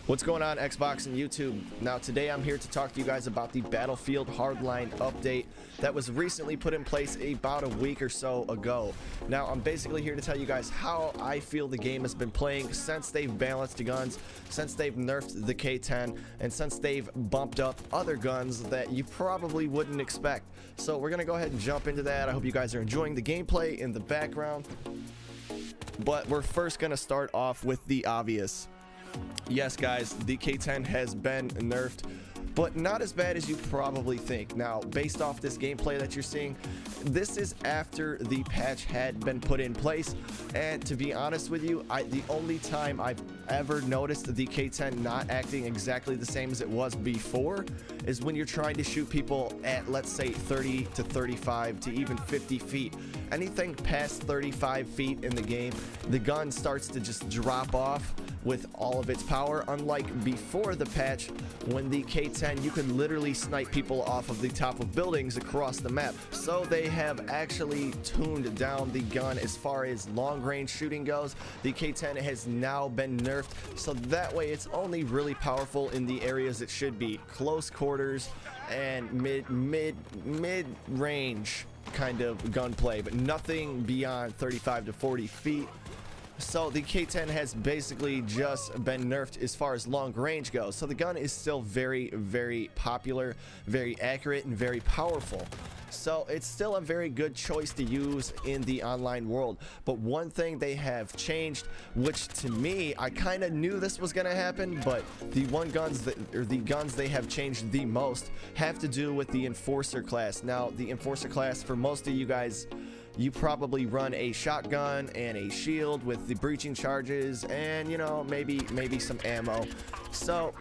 What's going on, Xbox and YouTube? Now today I'm here to talk to you guys about the Battlefield Hardline update that was recently put in place about a week or so ago. Now I'm basically here to tell you guys how I feel the game has been playing since they've balanced the guns, since they've nerfed the K10, and since they've bumped up other guns that you probably wouldn't expect. So we're gonna go ahead and jump into that. I hope you guys are enjoying the gameplay in the background. But we're first gonna start off with the obvious. Yes, guys, the K10 has been nerfed, but not as bad as you probably think. Now, based off this gameplay that you're seeing, this is after the patch had been put in place, and to be honest with you, the only time I've ever noticed the K10 not acting exactly the same as it was before is when you're trying to shoot people at, let's say, 30 to 35 to even 50 feet. Anything past 35 feet in the game, the gun starts to just drop off with all of its power, unlike before the patch when the K10 you could literally snipe people off of the top of buildings across the map. So they have actually tuned down the gun as far as long range shooting goes. The K10 has now been nerfed, so that way it's only really powerful in the areas it should be, close quarters and mid range kind of gunplay, but nothing beyond 35 to 40 feet. So the K10 has basically just been nerfed as far as long range goes. So the gun is still very, very popular, very accurate, and very powerful. So it's still a very good choice to use in the online world. But one thing they have changed, which to me, I kind of knew this was going to happen, but the guns they have changed the most have to do with the Enforcer class. Now, the Enforcer class, for most of you guys, you probably run a shotgun and a shield with the breaching charges and, you know, maybe some ammo. So,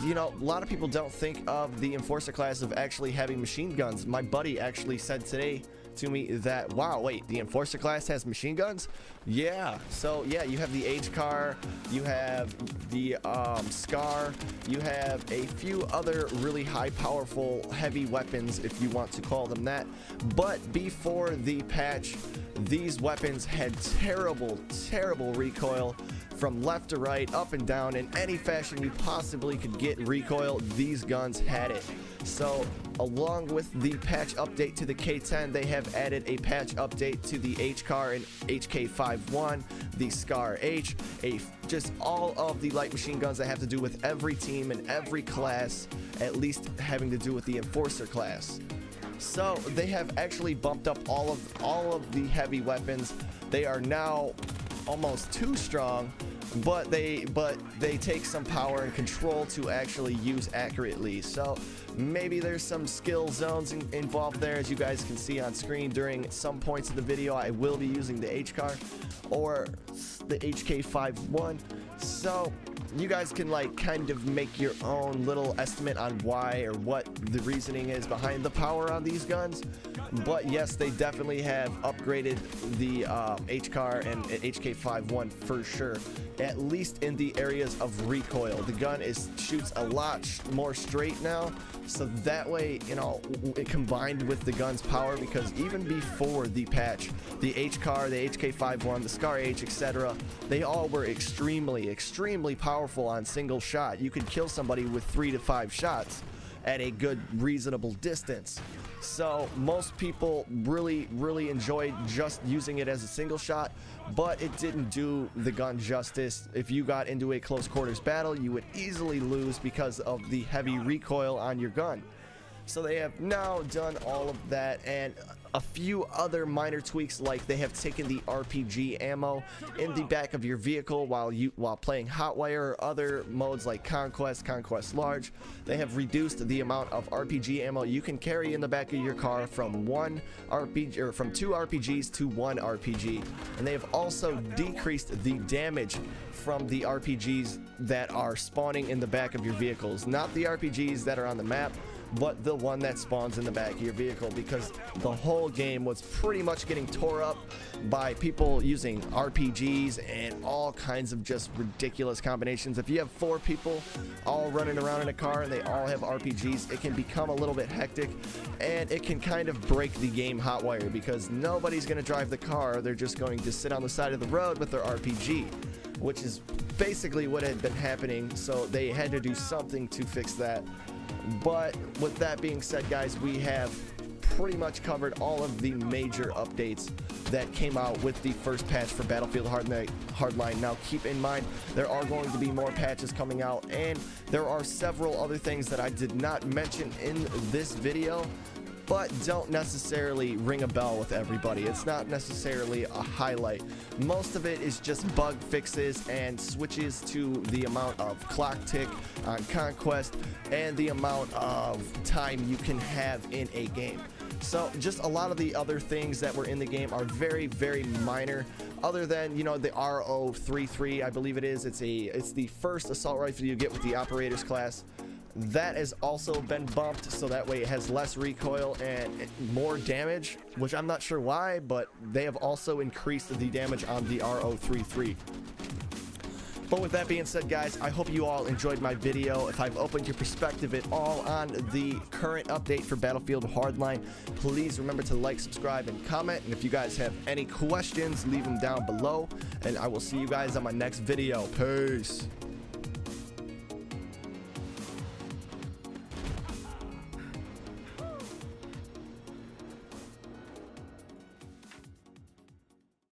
you know, a lot of people don't think of the Enforcer class of actually having machine guns. My buddy actually said today to me that, wow, wait, the Enforcer class has machine guns? Yeah. So yeah, you have the H-Car, you have the Scar, you have a few other really high powerful heavy weapons, if you want to call them that. But before the patch, these weapons had terrible recoil from left to right, up and down, in any fashion you possibly could get recoil. These guns had it. So along with the patch update to the K10, they have added a patch update to the H-Car and HK51, the Scar H, just all of the light machine guns that have to do with every team and every class, at least having to do with the Enforcer class. So they have actually bumped up all of the heavy weapons. They are now almost too strong, but they take some power and control to actually use accurately. So maybe there's some skill zones involved there. As you guys can see on screen, during some points of the video I will be using the H-Car or the HK51. So you guys can like kind of make your own little estimate on why or what the reasoning is behind the power on these guns. But yes, they definitely have upgraded the H-Car and HK51 for sure, at least in the areas of recoil. The gun shoots a lot more straight now, so that way, you know, it combined with the gun's power, because even before the patch, the H-Car, the HK51, the Scar H, etc., they all were extremely powerful on single shot. You could kill somebody with 3 to 5 shots at a good reasonable distance. So most people really enjoyed just using it as a single shot, but it didn't do the gun justice. If you got into a close quarters battle, you would easily lose because of the heavy recoil on your gun. So they have now done all of that and a few other minor tweaks, like they have taken the RPG ammo in the back of your vehicle while playing Hotwire or other modes like Conquest Large. They have reduced the amount of RPG ammo you can carry in the back of your car from two RPGs to one RPG. And they have also decreased the damage from the RPGs that are spawning in the back of your vehicles. Not the RPGs that are on the map, but the one that spawns in the back of your vehicle, because the whole game was pretty much getting tore up by people using RPGs and all kinds of just ridiculous combinations. If you have 4 people all running around in a car and they all have RPGs, it can become a little bit hectic, and it can kind of break the game hotwire, because nobody's going to drive the car. They're just going to sit on the side of the road with their RPG, which is basically what had been happening. So they had to do something to fix that. But with that being said, guys, we have pretty much covered all of the major updates that came out with the first patch for Battlefield Hardline. Now keep in mind, there are going to be more patches coming out, and there are several other things that I did not mention in this video, but don't necessarily ring a bell with everybody. It's not necessarily a highlight. Most of it is just bug fixes and switches to the amount of clock tick on Conquest and the amount of time you can have in a game. So just a lot of the other things that were in the game are very, very minor, other than, you know, the RO33, I believe it is. It's the first assault rifle you get with the operators class. That has also been bumped, so that way it has less recoil and more damage, which I'm not sure why, but they have also increased the damage on the RO33. But with that being said, guys, I hope you all enjoyed my video. If I've opened your perspective at all on the current update for Battlefield Hardline, please remember to like, subscribe, and comment. And if you guys have any questions, leave them down below, and I will see you guys on my next video. Peace.